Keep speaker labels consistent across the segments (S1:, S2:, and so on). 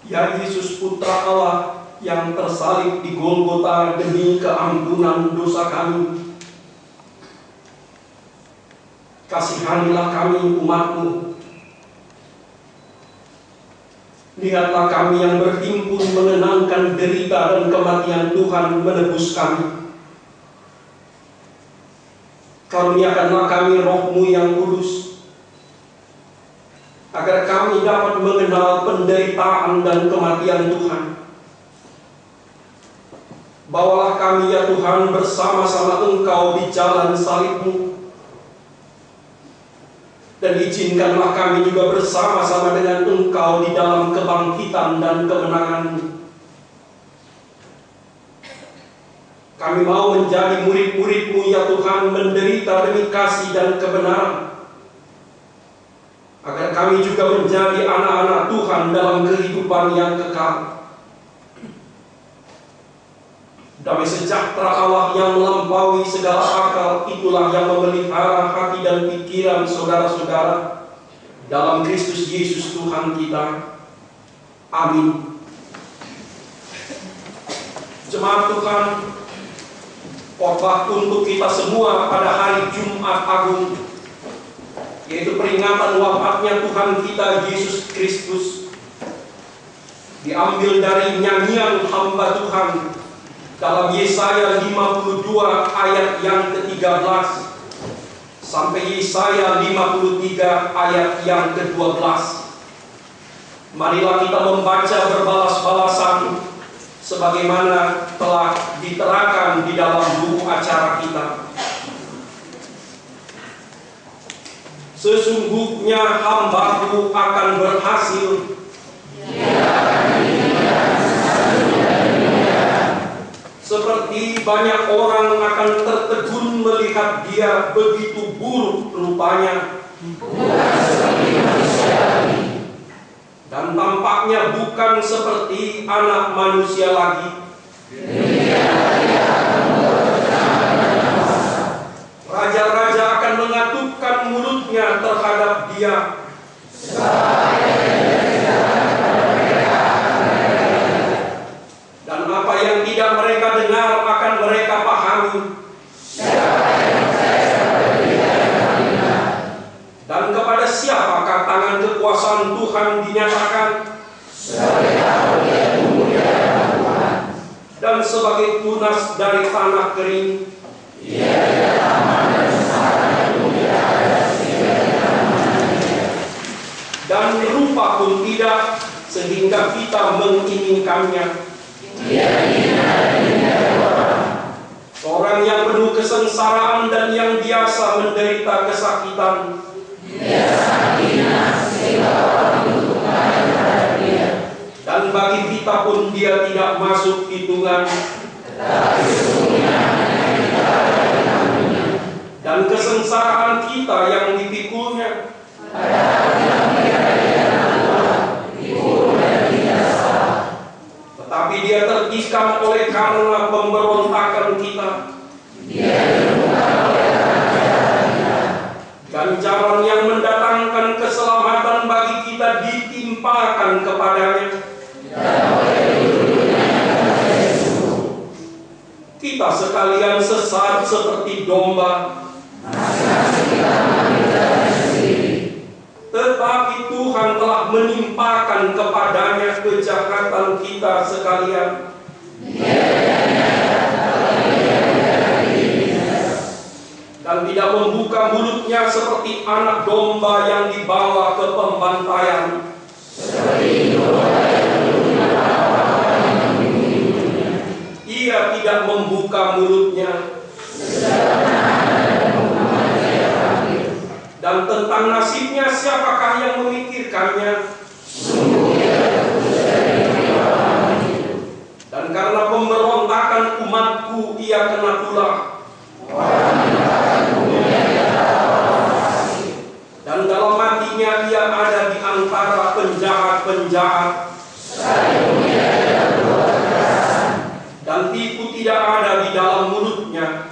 S1: Ya Yesus Putra Allah yang tersalib di Golgota demi keampunan dosa kami, kasihanilah kami umat-Mu. Lihatlah kami yang berhimpun menenangkan derita dan kematian Tuhan menebus kami. Karuniakanlah kami Roh-Mu yang kudus, agar kami dapat mengenal penderitaan dan kematian Tuhan. Bawalah kami ya Tuhan bersama-sama Engkau di jalan salib-Mu, dan izinkanlah kami juga bersama-sama dengan Engkau di dalam kebangkitan dan kemenangan-Mu. Kami mau menjadi murid-murid-Mu ya Tuhan, menderita demi kasih dan kebenaran, agar kami juga menjadi anak-anak Tuhan dalam kehidupan yang kekal. Damai sejahtera Allah yang melampaui segala akal, itulah yang memelihara hati dan pikiran saudara-saudara dalam Kristus Yesus Tuhan kita. Amin. Jemaat Tuhan, khotbah untuk kita semua pada hari Jumat Agung, yaitu peringatan wafatnya Tuhan kita Yesus Kristus, diambil dari nyanyian hamba Tuhan dalam Yesaya 52 ayat yang ke-13 sampai Yesaya 53 ayat yang ke-12. Marilah kita membaca berbalas-balasan sebagaimana telah diterangkan di dalam buku acara kita. Sesungguhnya hamba-Ku akan berhasil, seperti banyak orang akan tertegun melihat dia begitu buruk rupanya, dan tampaknya bukan seperti anak manusia lagi. Raja-raja akan mengatupkan mulutnya terhadap dia, dan apa yang tidak mereka dengar akan mereka pahami. Dan kepada siapakah tangan kekuasaan Tuhan dinyatakan? Dan sebagai tunas dari tanah kering, dan rupa pun tidak, sehingga kita menginginkannya. Orang yang penuh kesengsaraan dan yang biasa menderita kesakitan, dan bagi kita pun dia tidak masuk hitungan. Dan kesengsaraan kita yang dipikulnya, tetapi dia tertikam oleh karena pemberontakan kita. Ganjaran yang mendatangkan keselamatan bagi kita ditimpakan kepadanya. Kita sekalian sesat seperti domba, tetapi Tuhan telah menimpakan kepadanya kejahatan kita sekalian. Dan tidak membuka mulutnya seperti anak domba yang dibawa ke pembantaian. Ia tidak membuka mulutnya. Dan tentang nasibnya siapakah yang memikirkannya? Dan karena pemberontakan umat-Ku ia kena tulah. Dan dalam matinya ia ada di antara penjahat-penjahat. Dan tipu tidak ada di dalam mulutnya.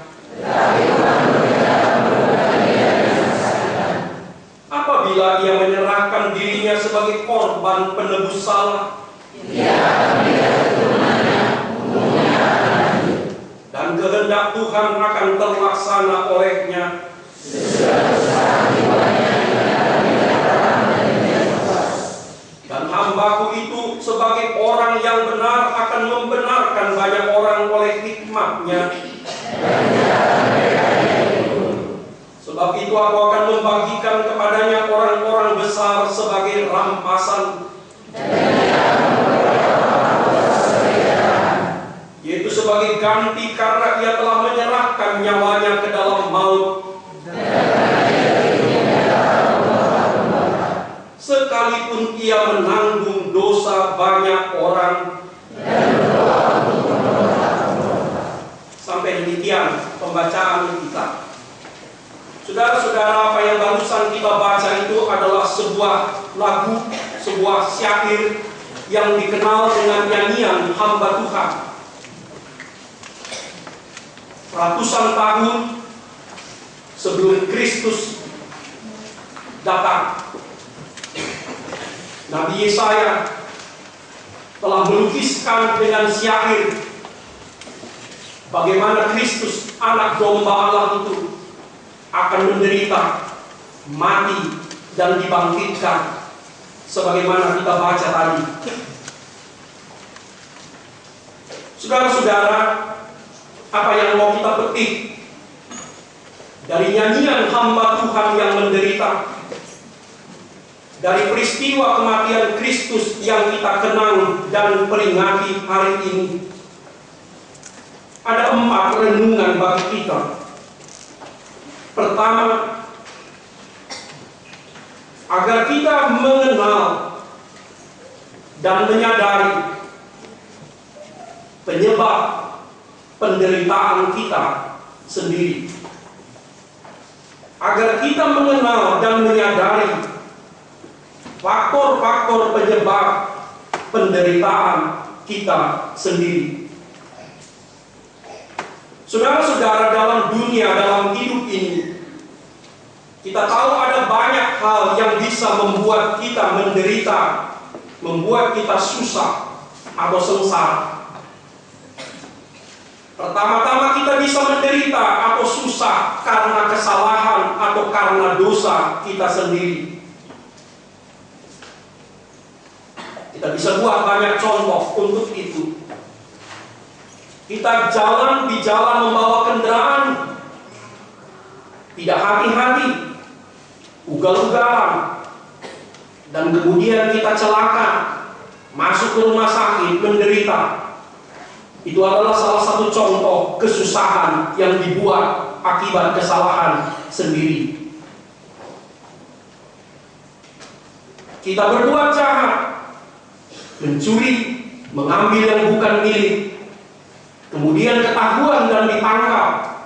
S1: Apabila ia menyerahkan dirinya sebagai korban penebus salah, dan kehendak Tuhan akan terlaksana olehnya. Dan hambaku itu sebagai orang yang benar akan membenarkan banyak orang oleh hikmat-Nya. Sebab itu aku akan membagikan kepadanya orang-orang besar sebagai rampasan, yaitu sebagai ganti karena ia telah menyerahkan nyawanya ke dalam maut. Sekalipun ia menanggung dosa banyak orang. Sampai demikian pembacaan kita. Saudara-saudara, apa yang barusan kita baca itu adalah sebuah lagu, sebuah syair yang dikenal dengan nyanyian hamba Tuhan. Ratusan tahun sebelum Kristus datang, Nabi Yesaya telah melukiskan dengan syair bagaimana Kristus, anak domba Allah itu, akan menderita, mati, dan dibangkitkan sebagaimana kita baca tadi. Saudara-saudara, apa yang mau kita petik dari nyanyian hamba Tuhan yang menderita, dari peristiwa kematian Kristus yang kita kenang dan peringati hari ini? Ada 4 renungan bagi kita. Pertama, agar kita mengenal dan menyadari penyebab penderitaan kita sendiri. Agar kita mengenal dan menyadari faktor-faktor penyebab penderitaan kita sendiri. Saudara-saudara, dalam dunia, dalam hidup ini, kita tahu ada banyak hal yang bisa membuat kita menderita, membuat kita susah atau sengsara. Pertama-tama kita bisa menderita atau susah karena kesalahan atau karena dosa kita sendiri. Kita bisa buat banyak contoh untuk itu. Kita jalan di jalan membawa kendaraan, tidak hati-hati, ugal-ugalan, dan kemudian kita celaka, masuk ke rumah sakit, menderita. Itu adalah salah satu contoh kesusahan yang dibuat akibat kesalahan sendiri. Kita berbuat jahat, mencuri, mengambil yang bukan milik, kemudian ketahuan dan ditangkap,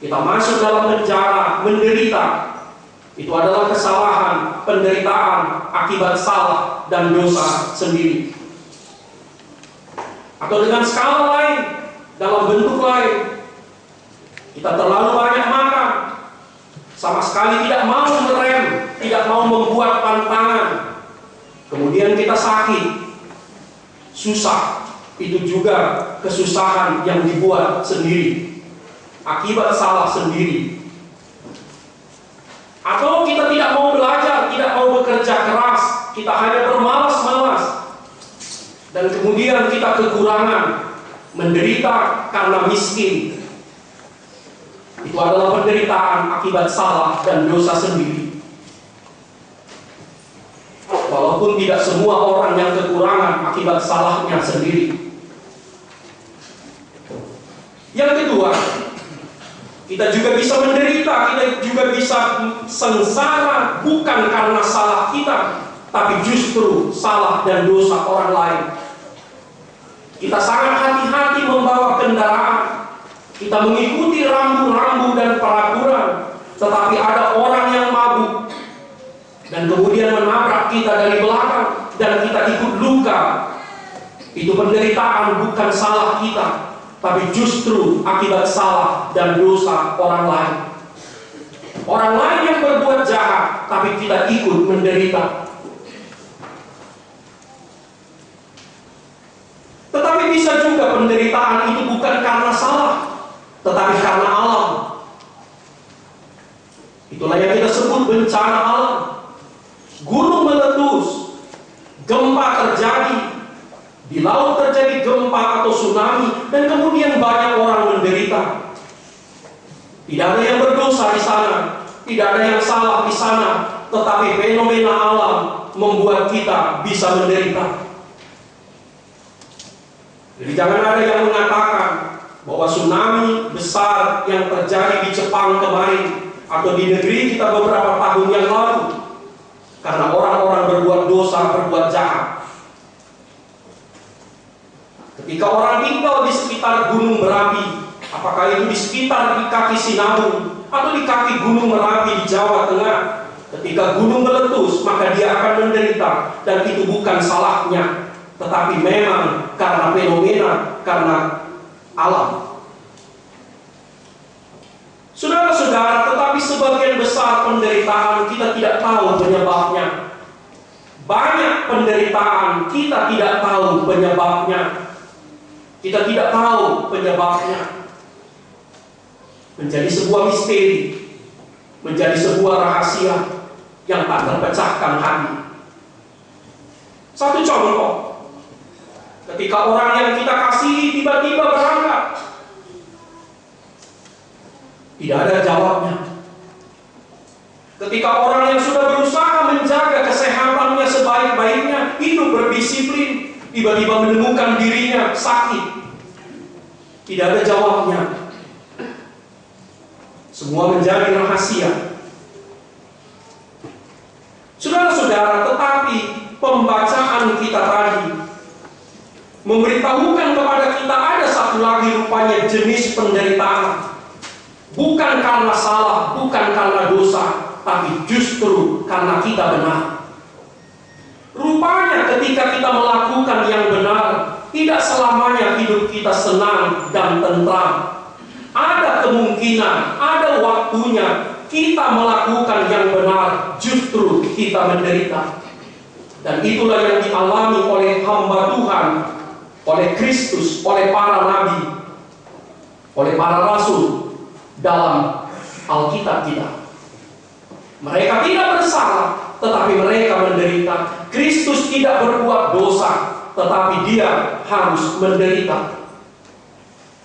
S1: kita masuk dalam penjara, menderita. Itu adalah kesalahan, penderitaan akibat salah dan dosa sendiri. Atau dengan skala lain, dalam bentuk lain, kita terlalu banyak makan, sama sekali tidak mau merem, tidak mau membuat pantangan, kemudian kita sakit, susah. Itu juga kesusahan yang dibuat sendiri akibat salah sendiri. Atau kita tidak mau belajar, tidak mau bekerja keras, kita hanya bermalas-malas, dan kemudian kita kekurangan, menderita karena miskin. Itu adalah penderitaan akibat salah dan dosa sendiri. Walaupun tidak semua orang yang kekurangan akibat salahnya sendiri. Yang kedua, kita juga bisa menderita, kita juga bisa sengsara bukan karena salah kita, tapi justru salah dan dosa orang lain. Kita sangat hati-hati membawa kendaraan, kita mengikuti rambu-rambu dan peraturan, tetapi ada orang yang mabuk dan kemudian menabrak kita dari belakang dan kita ikut luka. Itu penderitaan bukan salah kita, tapi justru akibat salah dan dosa orang lain. Orang lain yang berbuat jahat, tapi kita ikut menderita. Tetapi bisa juga penderitaan itu bukan karena salah, tetapi karena alam. Itulah yang kita sebut bencana alam. Gunung meletus, gempa terjadi, di laut terjadi gempa atau tsunami, dan kemudian banyak orang menderita. Tidak ada yang berdosa di sana, tidak ada yang salah di sana, tetapi fenomena alam membuat kita bisa menderita. Jadi jangan ada yang mengatakan bahwa tsunami besar yang terjadi di Jepang kemarin atau di negeri kita beberapa tahun yang lalu karena orang-orang berbuat dosa, berbuat jahat. Ketika orang tinggal di sekitar gunung Merapi, apakah itu di sekitar di kaki Sinabung atau di kaki gunung Merapi di Jawa Tengah, ketika gunung meletus maka dia akan menderita, dan itu bukan salahnya, tetapi memang karena fenomena, karena alam. Saudara-saudara, tetapi sebagian besar penderitaan kita tidak tahu penyebabnya. Banyak penderitaan kita tidak tahu penyebabnya. Kita tidak tahu penyebabnya. Menjadi sebuah misteri, menjadi sebuah rahasia yang tak terpecahkan hati. Satu contoh, ketika orang yang kita kasihi tiba-tiba berangkat, tidak ada jawabnya. Ketika orang yang sudah berusaha menjaga kesehatannya sebaik-baiknya, hidup berdisiplin, tiba-tiba menemukan dirinya sakit, tidak ada jawabnya. Semua menjadi rahasia. Saudara-saudara, tetapi pembacaan kita tadi memberitahukan kepada kita ada satu lagi rupanya jenis penderitaan. Bukan karena salah, bukan karena dosa, tapi justru karena kita benar. Rupanya ketika kita melakukan yang benar, tidak selamanya hidup kita senang dan tentram. Ada kemungkinan, ada waktunya kita melakukan yang benar, justru kita menderita. Dan itulah yang dialami oleh hamba Tuhan, oleh Kristus, oleh para nabi, oleh para rasul dalam Alkitab kita. Mereka tidak bersalah, tetapi mereka menderita. Kristus tidak berbuat dosa, tetapi dia harus menderita.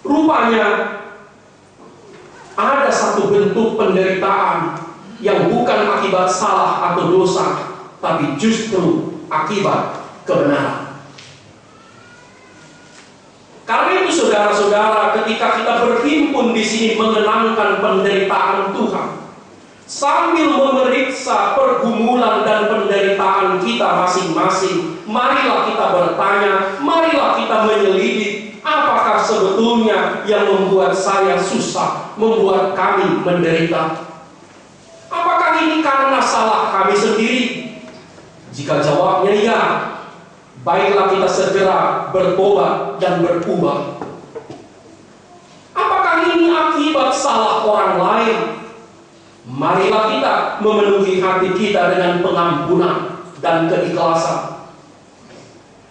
S1: Rupanya ada satu bentuk penderitaan yang bukan akibat salah atau dosa, tapi justru akibat kebenaran. Karena itu saudara-saudara, ketika kita berhimpun di sini mengenangkan penderitaan Tuhan, sambil memeriksa pergumulan dan penderitaan kita masing-masing, marilah kita bertanya, marilah kita menyelidik, apakah sebetulnya yang membuat saya susah, membuat kami menderita? Apakah ini karena salah kami sendiri? Jika jawabnya ya, baiklah kita segera bertobat dan berubah. Apakah ini akibat salah orang lain? Marilah kita memenuhi hati kita dengan pengampunan dan keikhlasan.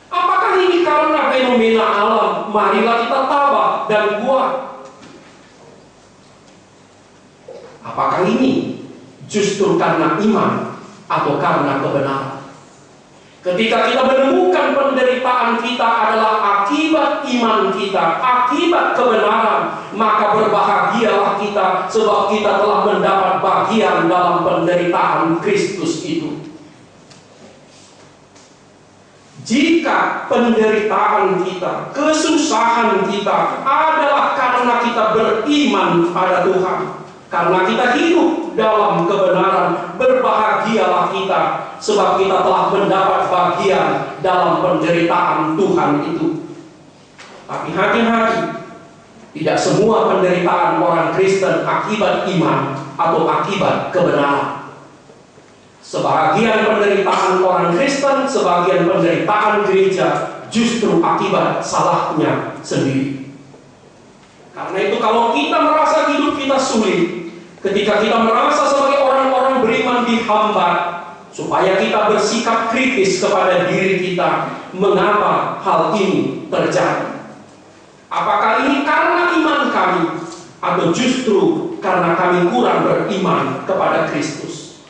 S1: Apakah ini karena fenomena alam? Marilah kita tabah dan kuat. Apakah ini justru karena iman atau karena kebenaran? Ketika kita menemukan penderitaan kita adalah akibat iman kita, akibat kebenaran, maka berbahagialah kita sebab kita telah mendapat bagian dalam penderitaan Kristus itu. Jika penderitaan kita, kesusahan kita adalah karena kita beriman pada Tuhan, karena kita hidup dalam kebenaran, berbahagialah kita sebab kita telah mendapat bagian dalam penderitaan Tuhan itu. Tapi hati-hati, tidak semua penderitaan orang Kristen akibat iman atau akibat kebenaran. Sebagian penderitaan orang Kristen, sebagian penderitaan gereja justru akibat salahnya sendiri. Karena itu kalau kita merasa hidup kita sulit, ketika kita merasa sebagai orang-orang beriman dihambat, supaya kita bersikap kritis kepada diri kita, mengapa hal ini terjadi. Apakah ini karena iman kami, atau justru karena kami kurang beriman kepada Kristus?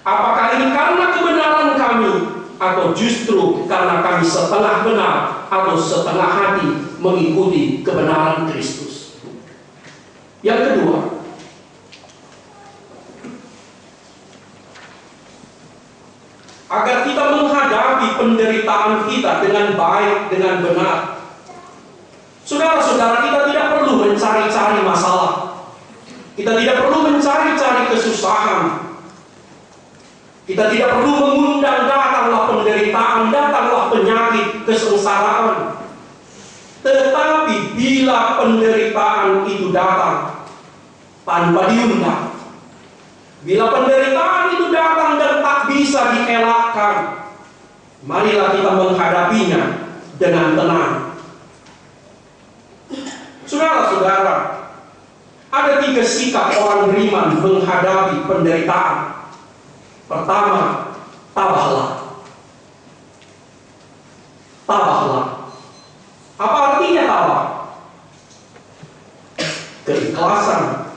S1: Apakah ini karena kebenaran kami, atau justru karena kami setengah benar atau setengah hati mengikuti kebenaran Kristus? Yang kedua, agar kita menghadapi penderitaan kita dengan baik, dengan benar. Saudara-saudara, kita tidak perlu mencari-cari masalah. Kita tidak perlu mencari-cari kesusahan. Kita tidak perlu mengundang datanglah penderitaan, datanglah penyakit, kesengsaraan. Tetapi bila penderitaan itu datang tanpa diundang, bila penderitaan itu datang dan tak bisa dielakkan, marilah kita menghadapinya dengan tenang. Saudara-saudara, ada 3 sikap orang beriman menghadapi penderitaan. Pertama, tabahlah. Tabahlah. Apa artinya tabah? Keikhlasan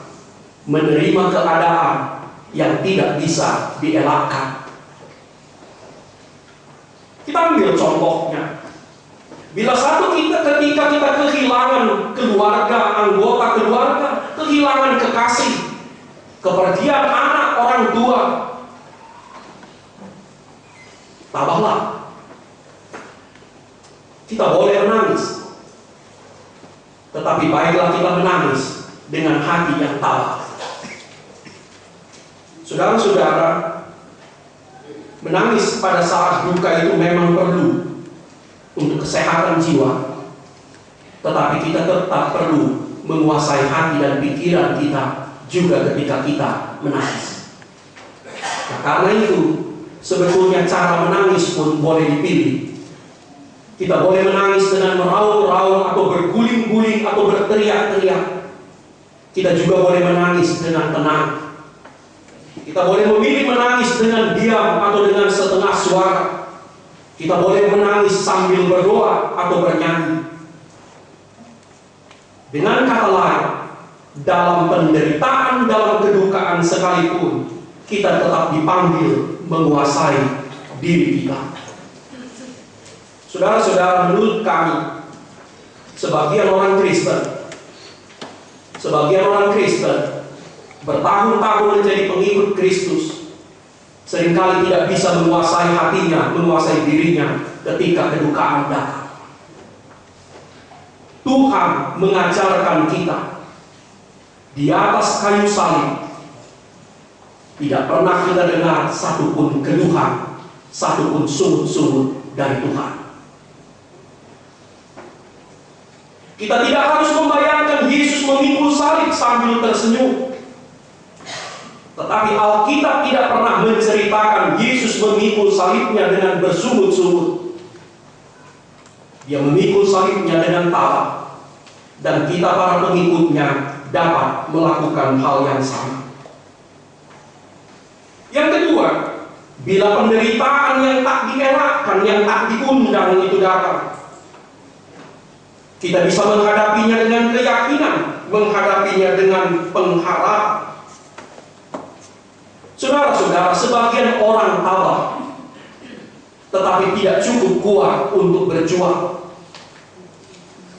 S1: menerima keadaan yang tidak bisa dielakkan. Kita ambil contohnya. Bila ketika kita kehilangan keluarga, anggota keluarga, kehilangan kekasih, kepergian anak, orang tua, tabahlah. Kita boleh menangis, tetapi baiklah kita menangis dengan hati yang tabah. Saudara-saudara, menangis pada saat duka itu memang perlu untuk kesehatan jiwa, tetapi kita tetap perlu menguasai hati dan pikiran kita juga ketika kita menangis. Nah, karena itu sebetulnya cara menangis pun boleh dipilih. Kita boleh menangis dengan meraung-raung atau berguling-guling atau berteriak-teriak. Kita juga boleh menangis dengan tenang. Kita boleh memilih menangis dengan diam atau dengan setengah suara. Kita boleh menangis sambil berdoa atau bernyanyi. Dengan kata lain, dalam penderitaan, dalam kedukaan sekalipun, kita tetap dipanggil menguasai diri kita. Saudara-saudara, menurut kami, sebagian orang Kristen bertahun-tahun menjadi pengikut Kristus, seringkali tidak bisa menguasai hatinya, menguasai dirinya ketika kedukaan datang. Tuhan mengajarkan kita di atas kayu salib, tidak pernah kita dengar satupun keluhan, satupun sungut-sungut dari Tuhan. Kita tidak harus membayangkan Yesus memikul salib sambil tersenyum. Tetapi Alkitab tidak pernah menceritakan Yesus memikul salibnya dengan bersungut-sungut. Dia memikul salibnya dengan tabah, dan kita para pengikutnya dapat melakukan hal yang sama. Yang kedua, bila penderitaan yang tak dielakkan, yang tak diundang itu datang, kita bisa menghadapinya dengan keyakinan, menghadapinya dengan pengharapan. Saudara-saudara, sebagian orang tabah, tetapi tidak cukup kuat untuk berjuang.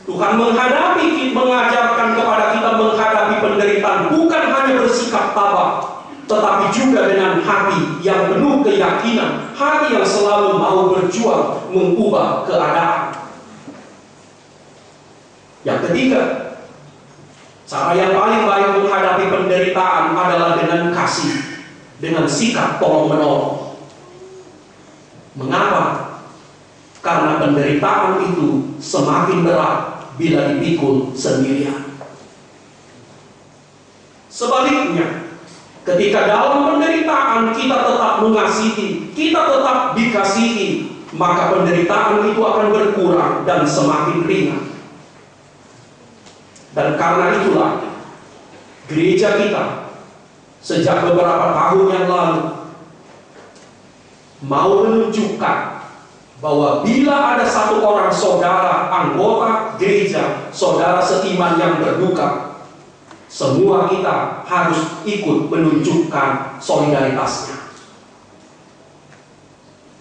S1: Tuhan mengajarkan kepada kita menghadapi penderitaan bukan hanya bersikap tabah, tetapi juga dengan hati yang penuh keyakinan, hati yang selalu mau berjuang mengubah keadaan. Yang ketiga, cara yang paling baik menghadapi penderitaan adalah dengan kasih, dengan sikap tolong-menolong. Mengapa? Karena penderitaan itu semakin berat bila dipikul sendirian. Sebaliknya, ketika dalam penderitaan kita tetap mengasihi, kita tetap dikasihi, maka penderitaan itu akan berkurang dan semakin ringan. Dan karena itulah gereja kita sejak beberapa tahun yang lalu mau menunjukkan bahwa bila ada satu orang saudara anggota gereja, saudara seiman yang berduka, semua kita harus ikut menunjukkan solidaritasnya.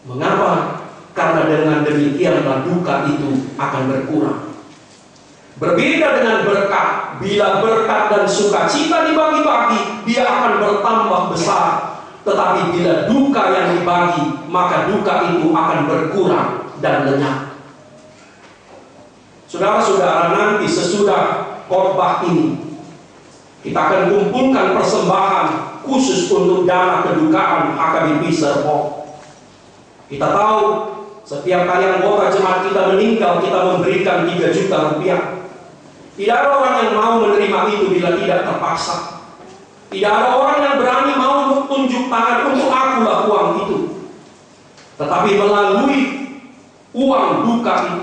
S1: Mengapa? Karena dengan demikianlah duka itu akan berkurang. Berbeda dengan berkat, bila berkat dan sukacita dibagi-bagi, dia akan bertambah besar. Tetapi bila duka yang dibagi, maka duka itu akan berkurang dan lenyap. Saudara-saudara, nanti sesudah khotbah ini, kita akan kumpulkan persembahan khusus untuk dana kedukaan HKBP Serpong. Kita tahu setiap kali anggota jemaat kita meninggal, kita memberikan 3 juta rupiah. Tidak ada orang yang mau menerima itu bila tidak terpaksa. Tidak ada orang yang berani mau tunjuk tangan untuk akulah uang itu. Tetapi melalui uang duka itu,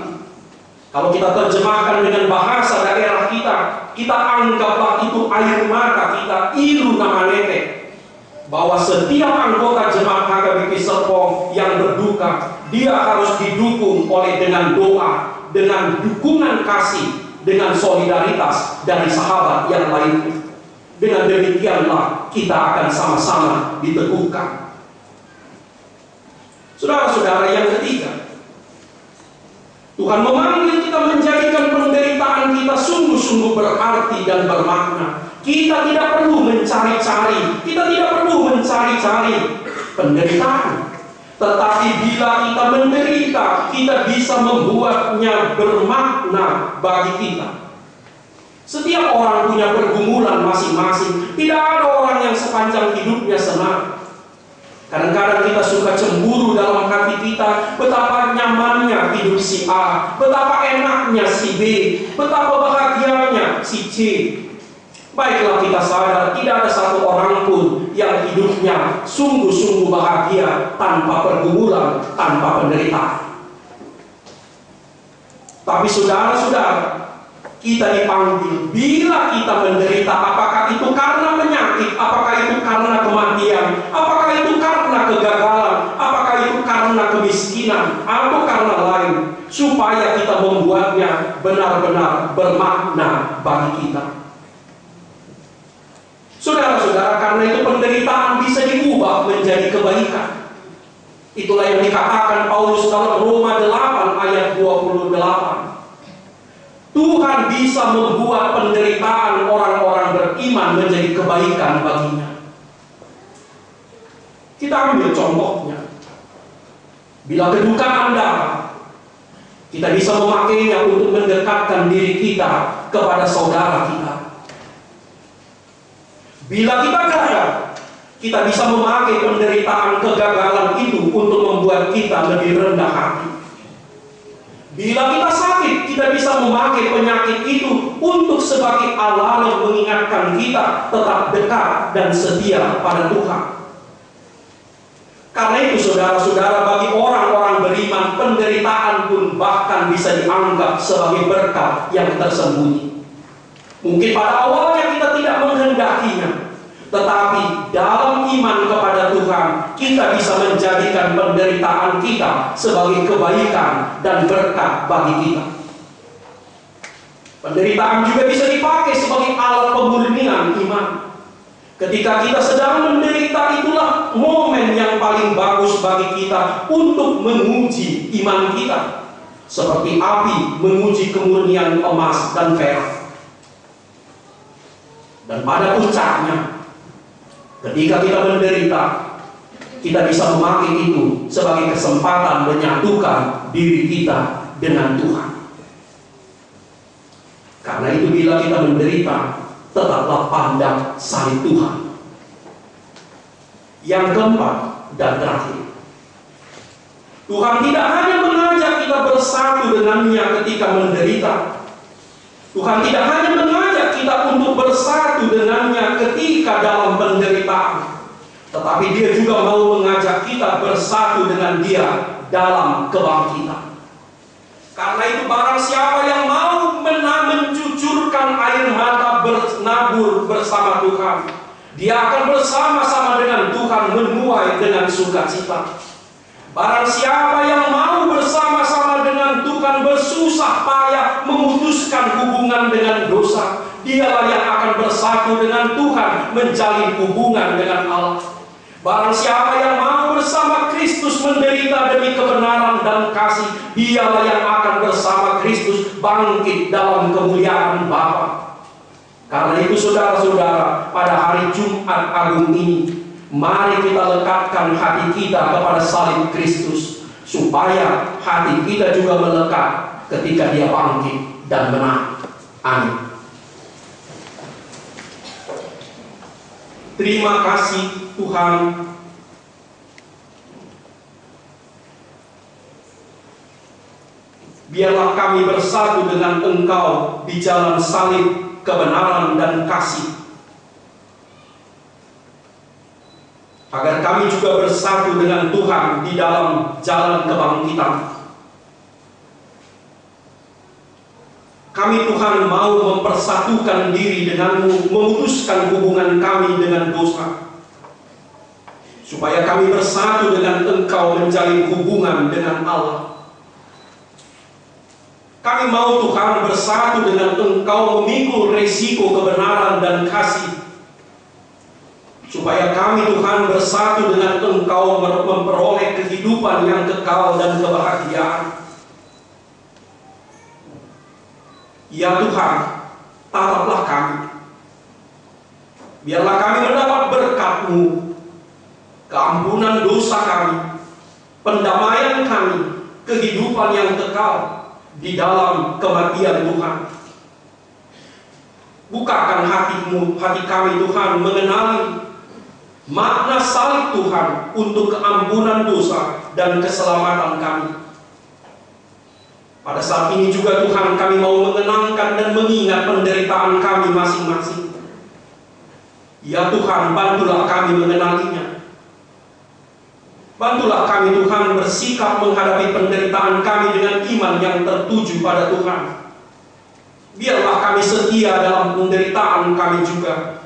S1: kalau kita terjemahkan dengan bahasa daerah kita, kita anggaplah itu air mata kita, ilu nama netek. Bahwa setiap anggota jemaat HKBP Serpong yang berduka, dia harus didukung oleh dengan doa, dengan dukungan kasih, dengan solidaritas dari sahabat yang lainnya. Dengan demikianlah kita akan sama-sama diteguhkan. Saudara-saudara, yang ketiga, Tuhan memanggil kita menjadikan penderitaan kita sungguh-sungguh berarti dan bermakna. Kita tidak perlu mencari-cari, kita tidak perlu mencari-cari penderitaan. Tetapi bila kita menderita, kita bisa membuatnya bermakna bagi kita. Setiap orang punya pergumulan masing-masing. Tidak ada orang yang sepanjang hidupnya senang. Kadang-kadang kita suka cemburu dalam hati kita, betapa nyamannya hidup si A, betapa enaknya si B, betapa bahagianya si C. Baiklah, kita sadar tidak ada satu orang pun yang hidupnya sungguh-sungguh bahagia tanpa pergumulan, tanpa penderitaan. Tapi saudara-saudara, kita dipanggil bila kita menderita, apakah itu karena penyakit, apakah itu karena kematian, apakah itu karena kegagalan, apakah itu karena kemiskinan, atau karena lain, supaya kita membuatnya benar-benar bermakna bagi kita. Saudara-saudara, karena itu penderitaan bisa diubah menjadi kebaikan. Itulah yang dikatakan Paulus dalam Roma 8 ayat 28. Tuhan bisa membuat penderitaan orang-orang beriman menjadi kebaikan baginya. Kita ambil contohnya. Bila kedukaan datang, kita bisa memakainya untuk mendekatkan diri kita kepada saudara kita. Bila kita gagal, kita bisa memakai penderitaan kegagalan itu untuk membuat kita lebih rendah hati. Bila kita sakit, kita bisa memakai penyakit itu untuk sebagai alarm mengingatkan kita tetap dekat dan setia pada Tuhan. Karena itu saudara-saudara, bagi orang-orang beriman, penderitaan pun bahkan bisa dianggap sebagai berkat yang tersembunyi. Mungkin pada awalnya kita tidak menghendakinya, tetapi dalam iman kepada Tuhan, kita bisa menjadikan penderitaan kita sebagai kebaikan dan berkat bagi kita. Penderitaan juga bisa dipakai sebagai alat pemurnian iman. Ketika kita sedang menderita, itulah momen yang paling bagus bagi kita untuk menguji iman kita, seperti api menguji kemurnian emas dan perak. Dan pada puncaknya, ketika kita menderita, kita bisa memakai itu sebagai kesempatan menyatukan diri kita dengan Tuhan. Karena itu bila kita menderita, tetaplah pandang salib Tuhan. Yang keempat dan terakhir, Tuhan tidak hanya mengajak kita bersatu dengannya ketika menderita. Tuhan tidak hanya mengajak kita untuk bersatu dengannya ketika dalam penderitaan, tetapi Dia juga mau mengajak kita bersatu dengan Dia dalam kebangkitan. Karena itu barang siapa yang mau mencucurkan air mata bernabur bersama Tuhan, dia akan bersama-sama dengan Tuhan menuai dengan sukacita. Barang siapa yang mau bersama-sama dengan Tuhan, bersusah payah memutuskan hubungan dengan dosa, dialah yang akan bersatu dengan Tuhan, menjalin hubungan dengan Allah. Barang siapa yang mau bersama Kristus menderita demi kebenaran dan kasih, dialah yang akan bersama Kristus bangkit dalam kemuliaan Bapa. Karena itu saudara-saudara, pada hari Jumat Agung ini, mari kita lekatkan hati kita kepada salib Kristus, supaya hati kita juga melekat ketika Dia bangkit dan menang. Amin. Terima kasih Tuhan. Biarlah kami bersatu dengan Engkau di jalan salib, kebenaran dan kasih, agar kami juga bersatu dengan Tuhan di dalam jalan kebangkitan. Kami Tuhan mau mempersatukan diri denganmu, memutuskan hubungan kami dengan dosa, supaya kami bersatu dengan Engkau, menjalin hubungan dengan Allah. Kami mau Tuhan bersatu dengan Engkau, memikul resiko kebenaran dan kasih, supaya kami Tuhan bersatu dengan Engkau, memperoleh kehidupan yang kekal dan kebahagiaan. Ya Tuhan, tataplah kami. Biarlah kami mendapat berkat-Mu, keampunan dosa kami, pendamaian kami, kehidupan yang kekal di dalam kematian Tuhan. Bukakan hati kami Tuhan, mengenali makna salib Tuhan untuk keampunan dosa dan keselamatan kami. Pada saat ini juga Tuhan, kami mau mengenangkan dan mengingat penderitaan kami masing-masing. Ya Tuhan, bantulah kami mengenalinya. Bantulah kami Tuhan bersikap menghadapi penderitaan kami dengan iman yang tertuju pada Tuhan. Biarlah kami setia dalam penderitaan kami juga.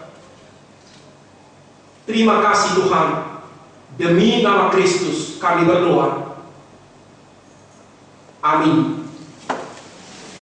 S1: Terima kasih Tuhan. Demi nama Kristus kami berdoa. Amin.